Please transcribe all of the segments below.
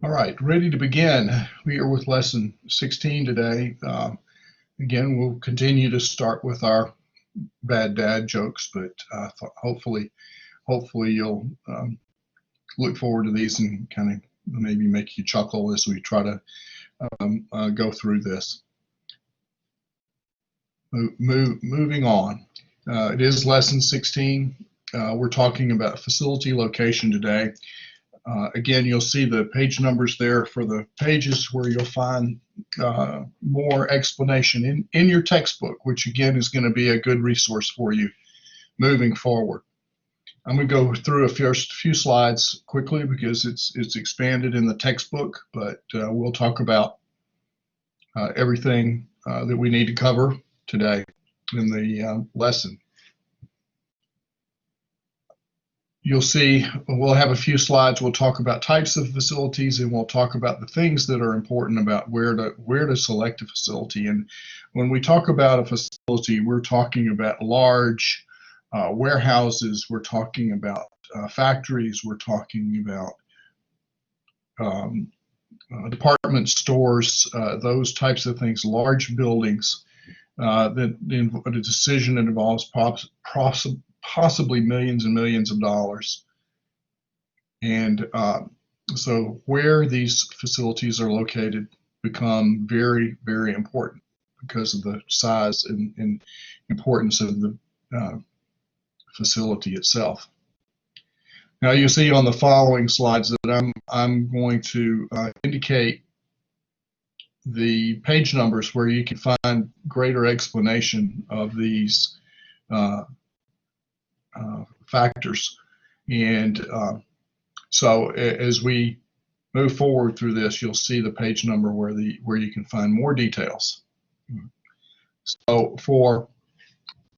All right, ready to begin. We are with lesson 16 today. Again, we'll continue to start with our bad dad jokes, but hopefully you'll look forward to these and kind of maybe make you chuckle as we try to go through this. Moving on. It is lesson 16. We're talking about facility location today. Again, you'll see the page numbers there for the pages where you'll find more explanation in your textbook, which again is going to be a good resource for you moving forward. I'm going to go through a few slides quickly because it's expanded in the textbook, but we'll talk about everything that we need to cover today in the lesson. You'll see we'll have a few slides. We'll talk about types of facilities, and we'll talk about the things that are important about where to select a facility. And when we talk about a facility, we're talking about large warehouses. We're talking about factories. We're talking about department stores, those types of things, large buildings. A decision that involves possibly millions and millions of dollars. And so where these facilities are located become very, very important because of the size and importance of the facility itself. Now you see on the following slides that I'm going to indicate the page numbers where you can find greater explanation of these factors. And so as we move forward through this, you'll see the page number where you can find more details. So for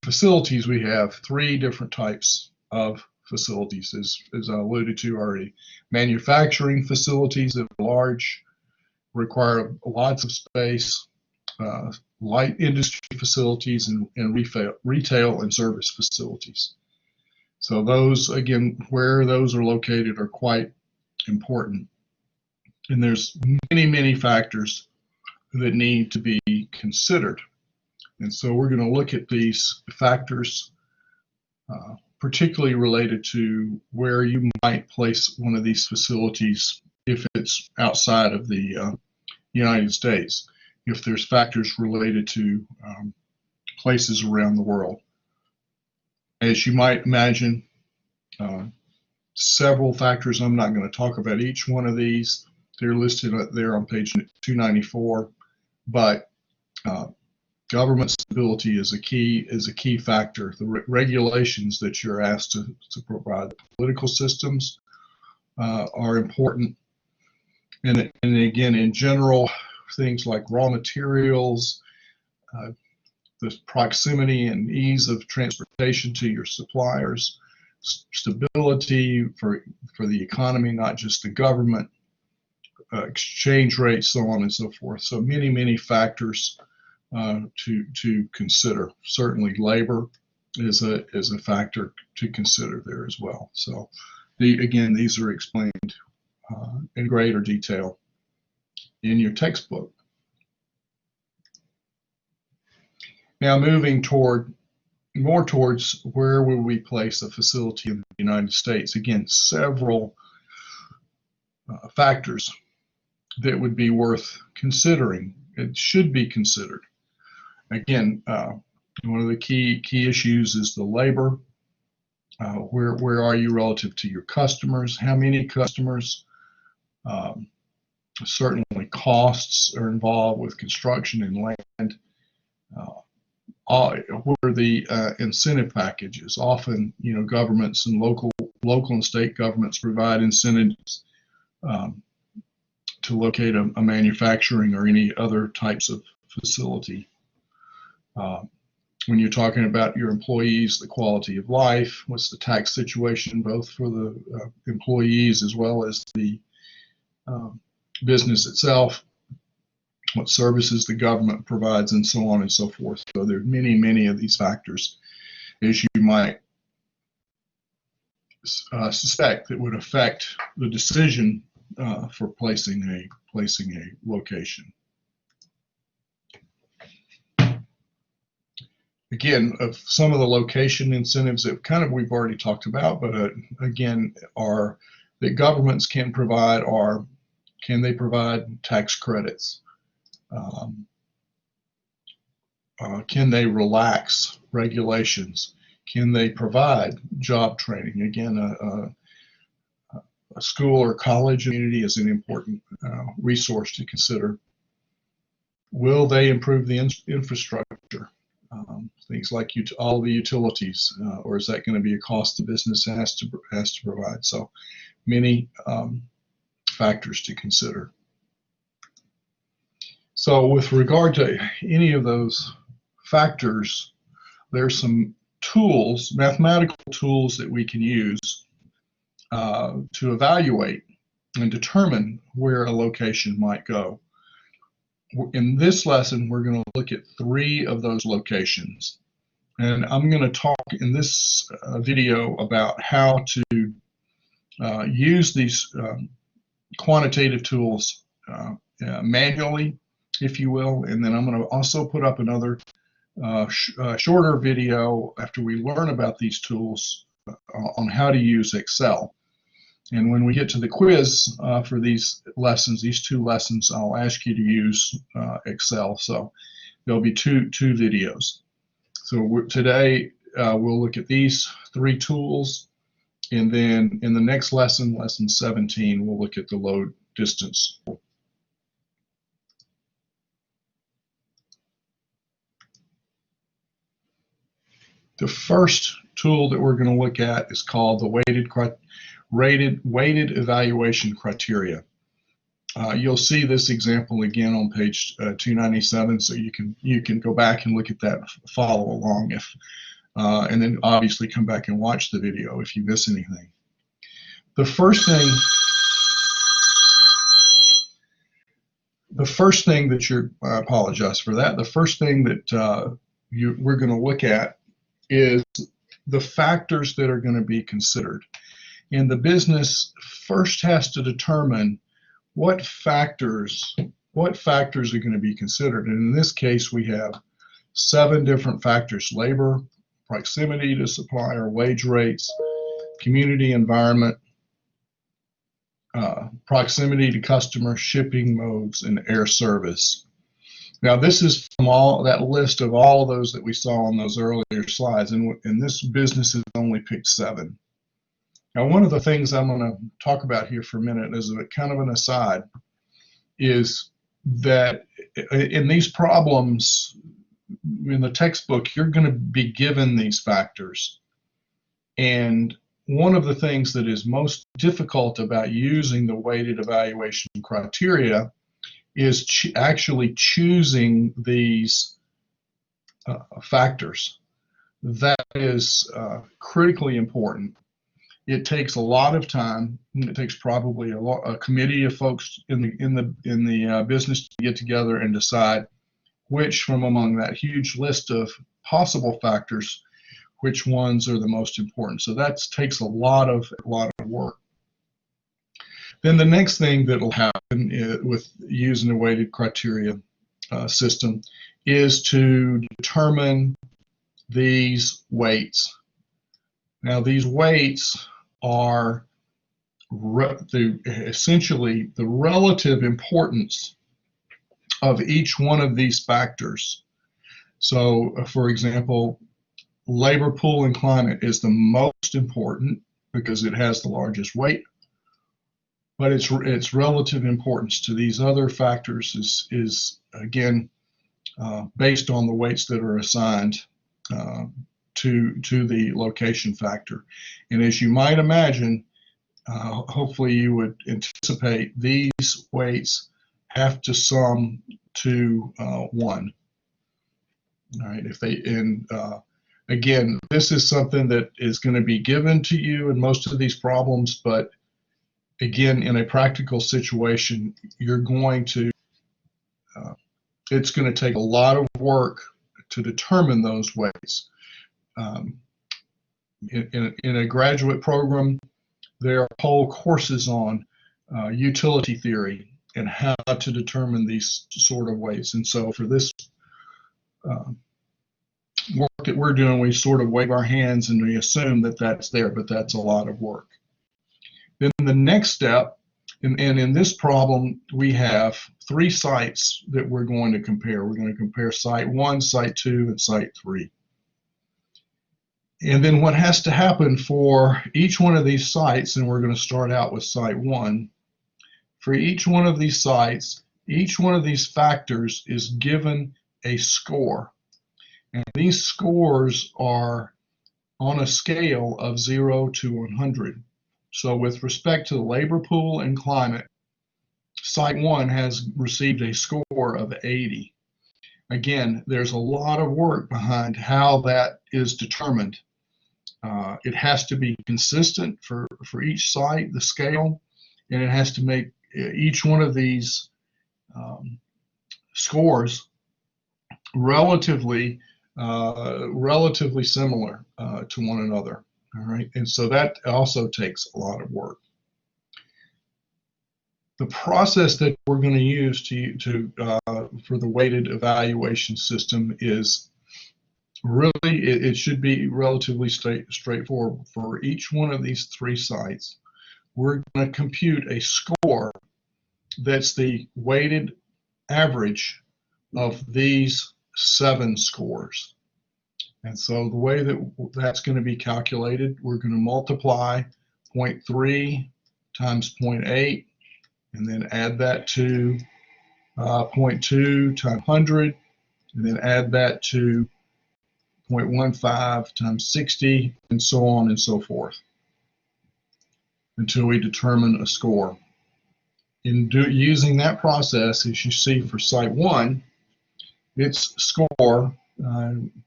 facilities, we have three different types of facilities, as I alluded to already. Manufacturing facilities that are large, require lots of space, light industry facilities, and retail and service facilities. So those, again, where those are located are quite important. And there's many, many factors that need to be considered. And so we're going to look at these factors, particularly related to where you might place one of these facilities if it's outside of the United States, if there's factors related to places around the world. As you might imagine, several factors. I'm not going to talk about each one of these. They're listed there on page 294, but government stability is a key factor. The regulations that you're asked to provide, the political systems are important. And again, in general, things like raw materials, the proximity and ease of transportation to your suppliers, stability for the economy, not just the government, exchange rates, so on and so forth. So many, many factors to consider. Certainly labor is a factor to consider there as well. So again, these are explained in greater detail in your textbook. Now moving more towards where will we place a facility in the United States. Again, several factors that would be worth considering. It should be considered. Again, one of the key issues is the labor. Where are you relative to your customers? How many customers? Certainly costs are involved with construction and land. What are the incentive packages? Often, governments and local and state governments provide incentives to locate a manufacturing or any other types of facility. When you're talking about your employees, the quality of life, what's the tax situation, both for the employees as well as the business itself, what services the government provides, and so on and so forth. So there are many, many of these factors, as you might suspect, that would affect the decision for placing a location. Again, some of the location incentives that we've already talked about, but again, are that governments can provide can they provide tax credits? Can they relax regulations? Can they provide job training? Again, a school or college community is an important resource to consider. Will they improve the infrastructure? Things like all the utilities, or is that going to be a cost the business has to provide? So many factors to consider. So with regard to any of those factors, there's some tools, mathematical tools that we can use to evaluate and determine where a location might go. In this lesson, we're going to look at 3 of those locations. And I'm going to talk in this video about how to use these quantitative tools manually, if you will. And then I'm going to also put up another shorter video after we learn about these tools on how to use Excel. And when we get to the quiz for these lessons, these 2 lessons, I'll ask you to use Excel. So there'll be two videos. So today we'll look at these 3 tools, and then in the next lesson, lesson 17, we'll look at the load distance. The first tool that we're going to look at is called the weighted evaluation criteria. You'll see this example again on page 297, so you can go back and look at that, follow along and then obviously come back and watch the video if you miss anything. The first thing that I apologize for that. The first thing that we're going to look at is the factors that are going to be considered. And the business first has to determine what factors are going to be considered. And in this case, we have 7 different factors: labor, proximity to supplier, wage rates, community environment, proximity to customer, shipping modes, and air service. Now, this is from that list of all of those that we saw on those earlier slides, and this business has only picked 7. Now, one of the things I'm going to talk about here for a minute as a kind of an aside is that in these problems in the textbook, you're going to be given these factors. And one of the things that is most difficult about using the weighted evaluation criteria is actually choosing these factors. That is critically important. It takes a lot of time. It takes probably a committee of folks in the business to get together and decide which from among that huge list of possible factors, which ones are the most important. So that takes a lot of work. Then the next thing that will happen with using the weighted criteria system is to determine these weights. Now, these weights are essentially the relative importance of each one of these factors. So, for example, labor pool and climate is the most important because it has the largest weight, but its relative importance to these other factors is again based on the weights that are assigned to the location factor. And as you might imagine, hopefully you would anticipate these weights have to sum to 1. All right, again, this is something that is going to be given to you in most of these problems, but again, in a practical situation, you're going to, it's going to take a lot of work to determine those weights. In a graduate program, there are whole courses on utility theory and how to determine these sort of weights. And so for this work that we're doing, we sort of wave our hands and we assume that that's there, but that's a lot of work. Then the next step, and in this problem, we have 3 sites that we're going to compare. We're going to compare site 1, site 2, and site 3. And then what has to happen for each one of these sites, and we're going to start out with site 1, for each one of these sites, each one of these factors is given a score. And these scores are on a scale of 0 to 100. So with respect to the labor pool and climate, site 1 has received a score of 80. Again, there's a lot of work behind how that is determined. It has to be consistent for each site, the scale, and it has to make each one of these scores relatively similar to one another. All right, and so that also takes a lot of work. The process that we're going to use for the weighted evaluation system is really, it should be relatively straightforward. For each one of these 3 sites, we're going to compute a score that's the weighted average of these 7 scores. And so the way that that's going to be calculated, we're going to multiply 0.3 times 0.8, and then add that to 0.2 times 100, and then add that to 0.15 times 60, and so on and so forth, until we determine a score. In using that process, as you see for site 1, its score,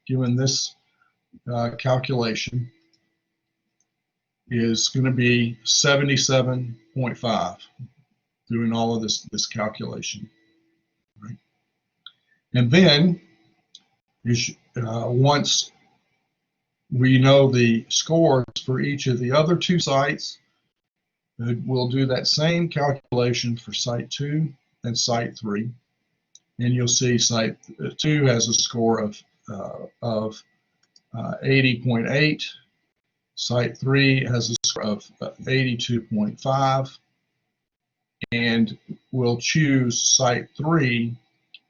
given this calculation, is going to be 77.5, doing all of this calculation. Right? And then, once we know the scores for each of the other 2 sites, we'll do that same calculation for site 2 and site 3. And you'll see site 2 has a score of 80.8. Site 3 has a score of 82.5. And we'll choose site 3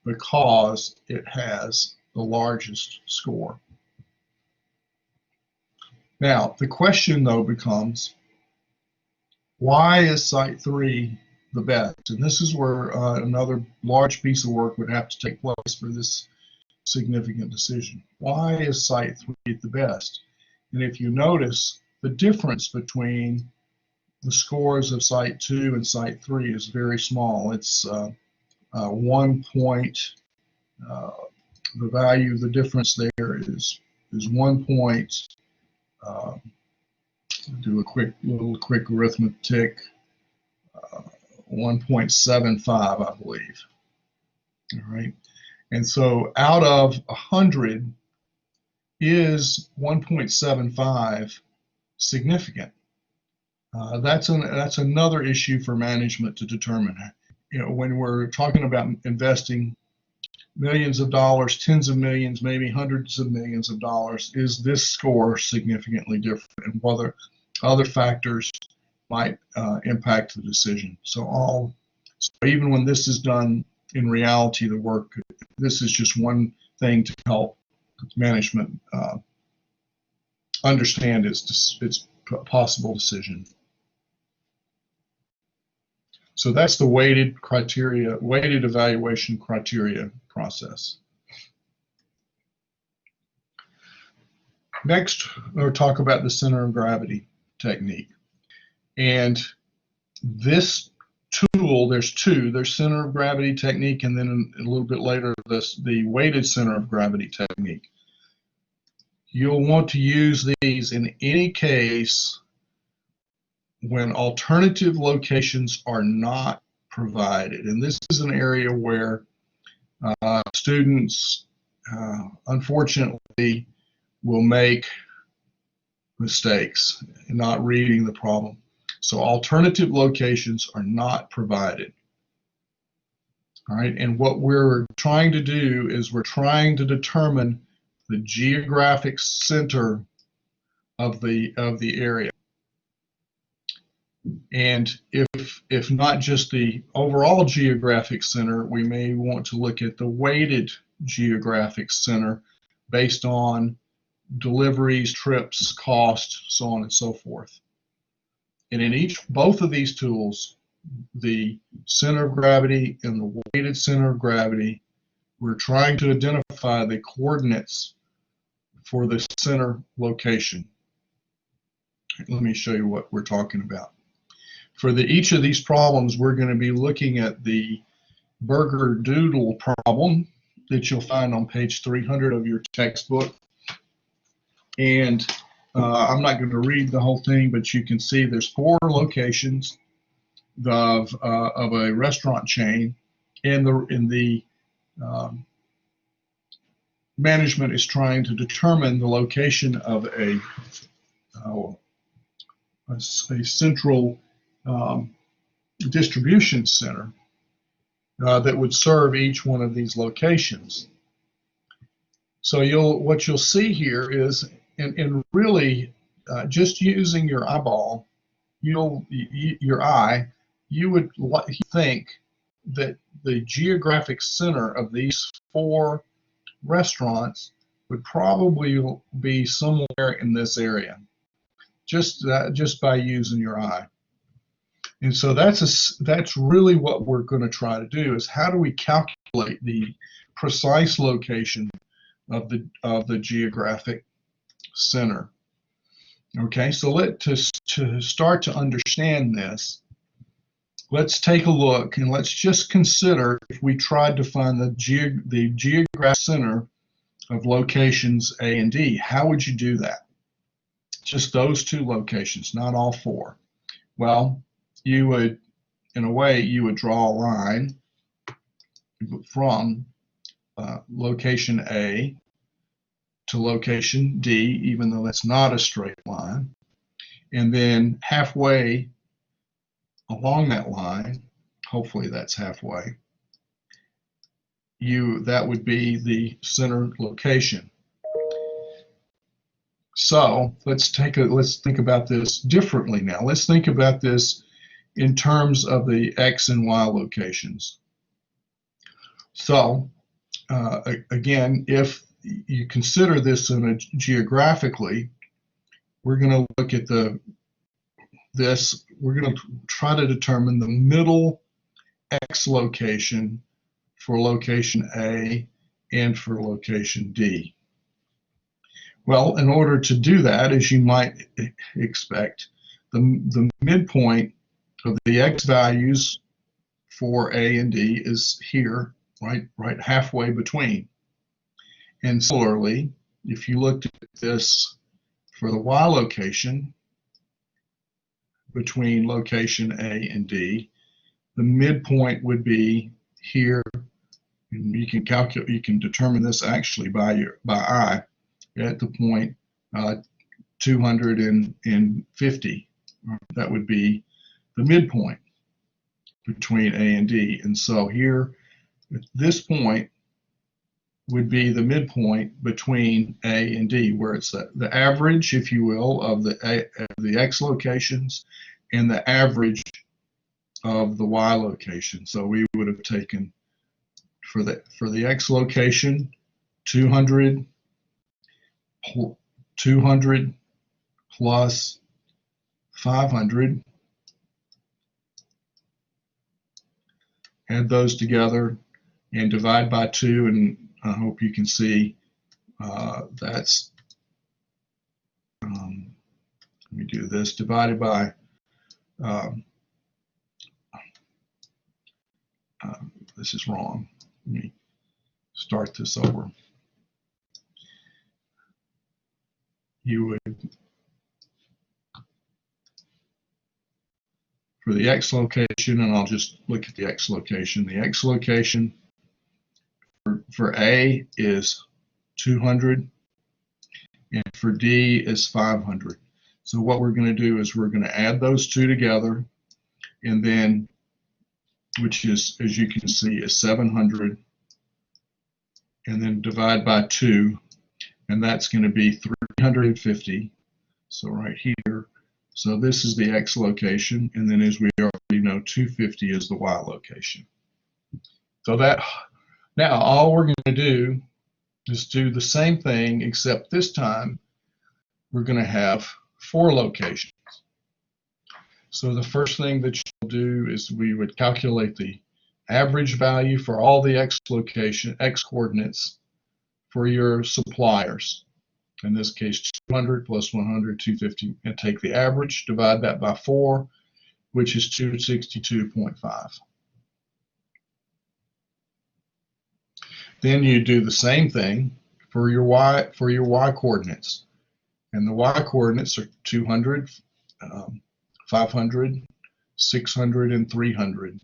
because it has the largest score. Now, the question though becomes, why is site 3 the best? And this is where another large piece of work would have to take place for this significant decision. Why is site 3 the best? And if you notice, the difference between the scores of site 2 and site 3 is very small. It's 1 point. The value, the difference there is 1 point. Do a quick arithmetic. 1.75, I believe. All right, and so out of 100, is 1.75 significant? That's another issue for management to determine. You know, when we're talking about investing millions of dollars, tens of millions, maybe hundreds of millions of dollars, is this score significantly different, and whether other factors might impact the decision. So even when this is done in reality, the work, this is just one thing to help management understand its possible decision. So that's the weighted evaluation criteria process. Next, we'll talk about the center of gravity technique. And this tool, there's 2. There's center of gravity technique, and then a little bit later, the weighted center of gravity technique. You'll want to use these in any case when alternative locations are not provided. And this is an area where students, unfortunately, will make mistakes in not reading the problem. So alternative locations are not provided. All right, and what we're trying to do is we're trying to determine the geographic center of the area. And if not just the overall geographic center, we may want to look at the weighted geographic center based on deliveries, trips, cost, so on and so forth. And in both of these tools, the center of gravity and the weighted center of gravity, we're trying to identify the coordinates for the center location. Let me show you what we're talking about. For each of these problems, we're going to be looking at the Burger-Doodle problem that you'll find on page 300 of your textbook. And I'm not going to read the whole thing, but you can see there's 4 locations of a restaurant chain, and the management is trying to determine the location of a central distribution center that would serve each one of these locations. So what you'll see here is, and really just using your eyeball, your eye, you would think that the geographic center of these 4 restaurants would probably be somewhere in this area, just by using your eye. And so that's really what we're going to try to do, is how do we calculate the precise location of the geographic center. Okay, so to start to understand this, let's take a look and let's just consider if we tried to find the geographic center of locations A and D. How would you do that? Just those 2 locations, not all 4. Well, you would, in a way, you would draw a line from location A to location D, even though that's not a straight line. And then halfway along that line, hopefully that's halfway, that would be the center location. So let's think about this differently now. Let's think about this in terms of the X and Y locations. So again, if you consider this geographically, we're going to look at we're going to try to determine the middle X location for location A and for location D. Well, in order to do that, as you might expect, the midpoint of the X values for A and D is here, right halfway between. And similarly, if you looked at this for the Y location between location A and D, the midpoint would be here. And you can determine this actually by eye at the point 250. That would be the midpoint between A and D. And so here at this point would be the midpoint between A and D, where it's the average, if you will, of the X locations and the average of the Y location. So we would have taken for the X location 200 plus 500, add those together and divide by 2, and I hope you can see that's, let me do this, divided by, this is wrong. Let me start this over. You would, for the X location, and I'll just look at the X location. The X location for A is 200, and for D is 500. So what we're going to do is we're going to add those two together, and then, which is, as you can see, is 700, and then divide by 2, and that's going to be 350. So right here. So this is the X location, and then as we already know, 250 is the Y location. So that, now all we're going to do is do the same thing, except this time we're going to have 4 locations. So the first thing that you'll do is we would calculate the average value for all the X coordinates for your suppliers. In this case, 200 plus 100, 250, and take the average, divide that by 4, which is 262.5. Then you do the same thing for your Y coordinates, and the Y coordinates are 200, 500, 600, and 300.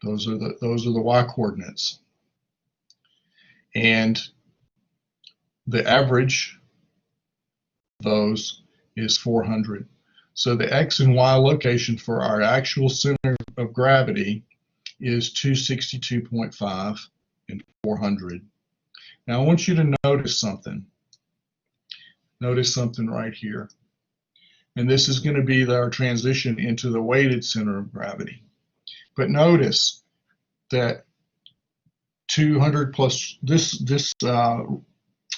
Those are the Y coordinates, and the average of those is 400. So the X and Y location for our actual center of gravity is 262.5 and 400. Now I want you to notice something. Notice something right here. And this is going to be our transition into the weighted center of gravity. But notice that 200 plus this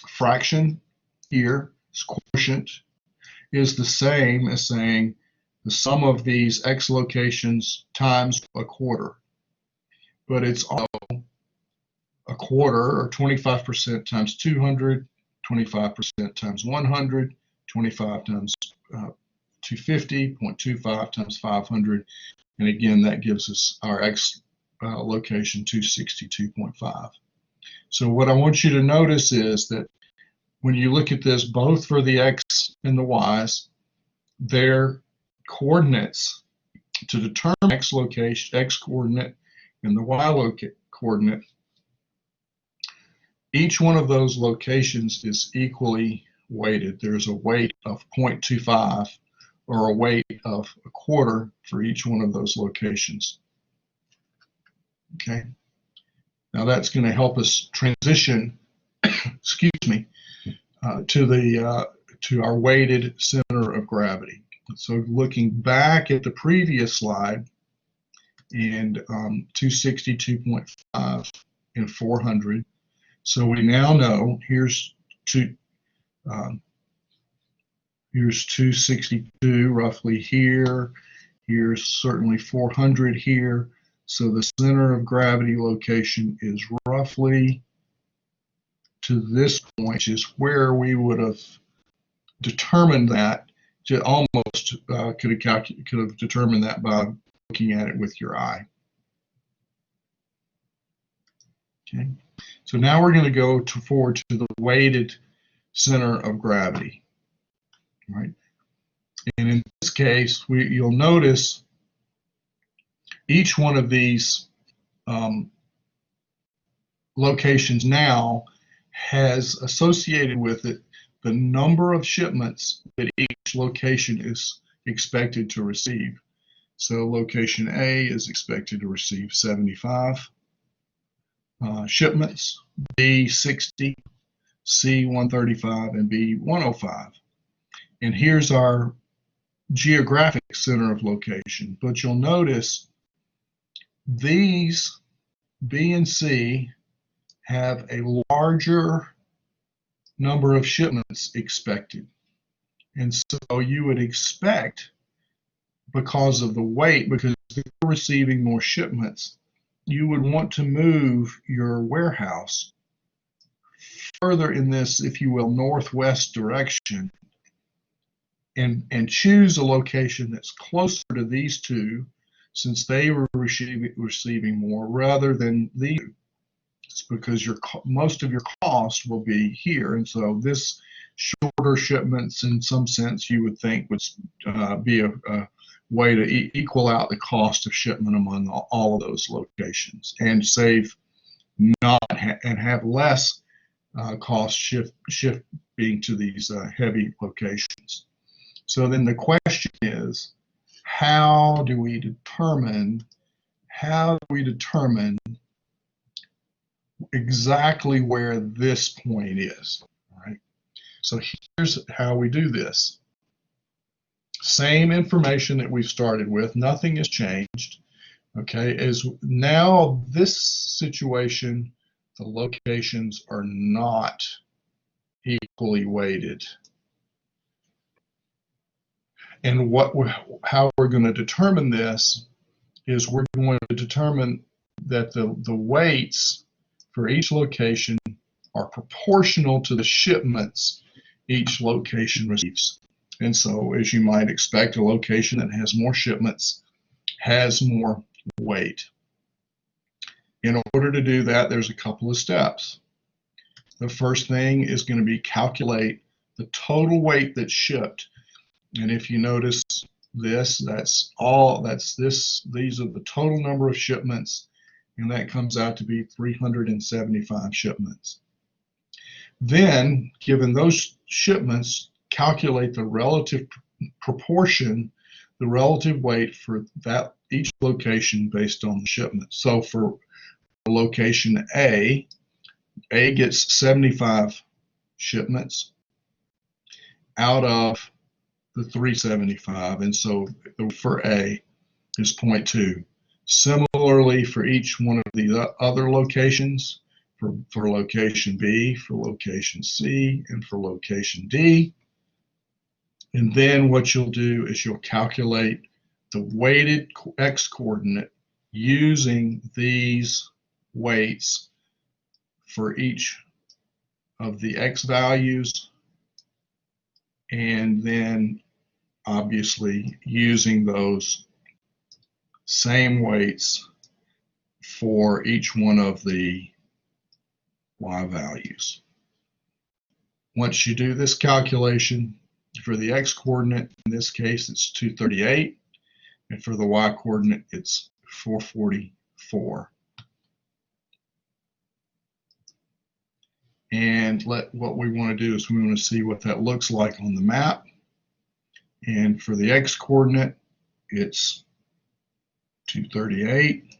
fraction here, this quotient, is the same as saying the sum of these X locations times a quarter. But it's also a quarter, or 25% times 200, 25% times 100, 25 times 250, 0.25 times 500, and again that gives us our X location 262.5. So what I want you to notice is that when you look at this, both for the X and the Y's, their coordinates to determine X location, X coordinate, and the Y coordinate, each one of those locations is equally weighted. There's a weight of 0.25 or a weight of a quarter for each one of those locations. Okay. Now that's going to help us transition, excuse me, to our weighted center of gravity. So looking back at the previous slide, and 262.5 and 400. So we now know here's 262 roughly here. Here's certainly 400 here. So the center of gravity location is roughly to this point, which is where we would have determined that. To almost could have determined that by looking at it with your eye. Okay. So now we're going to go forward to the weighted center of gravity, right? And in this case, you'll notice each one of these locations now has associated with it the number of shipments that each location is expected to receive. So location A is expected to receive 75 shipments, B 60, C 135, and B 105. And here's our geographic center of location. But you'll notice these B and C have a larger number of shipments expected. And so you would expect, because of the weight, because they're receiving more shipments, you would want to move your warehouse further in this, if you will, northwest direction, and choose a location that's closer to these two, since they were receiving more, rather than these. It's because most of your cost will be here, and so this shorter shipments, in some sense, you would think would be a way to equal out the cost of shipment among all of those locations, and save and have less cost shipping to these heavy locations. So then the question is, how do we determine exactly where this point is? All right. So here's how we do this. Same information that we've started with, nothing has changed. Okay, is now this situation, the locations are not equally weighted. And how we're going to determine this is we're going to determine that the weights for each location are proportional to the shipments each location receives. And so, as you might expect, a location that has more shipments has more weight. In order to do that, there's a couple of steps. The first thing is going to be calculate the total weight that's shipped. And if you notice this, these are the total number of shipments, and that comes out to be 375 shipments. Then, given those shipments, calculate the relative proportion, the relative weight for that each location based on the shipment. So for location A gets 75 shipments out of the 375, and so for A is 0.2. Similarly, for each one of the other locations, for location B, for location C, and for location D. And then what you'll do is you'll calculate the weighted X coordinate using these weights for each of the X values, and then obviously using those same weights for each one of the Y values. Once you do this calculation, for the X coordinate, in this case, it's 238, and for the Y coordinate, it's 444. And what we want to do is we want to see what that looks like on the map. And for the X coordinate, it's 238.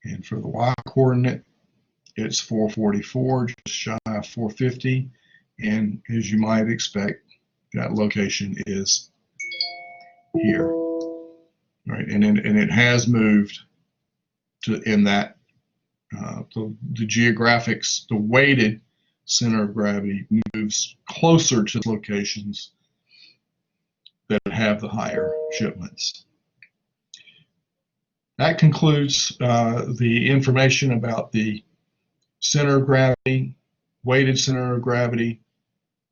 And for the Y coordinate, it's 444, just shy of 450. And as you might expect, that location is here, right? And it has moved to in that the geographics, the weighted center of gravity moves closer to locations that have the higher shipments. That concludes the information about the center of gravity, weighted center of gravity,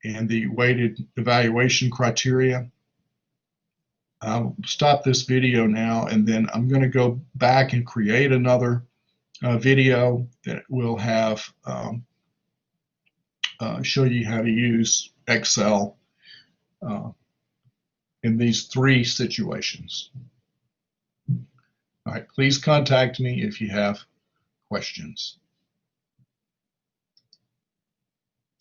and the weighted evaluation criteria. I'll stop this video now, and then I'm going to go back and create another video that will have show you how to use Excel in these three situations. All right, please contact me if you have questions.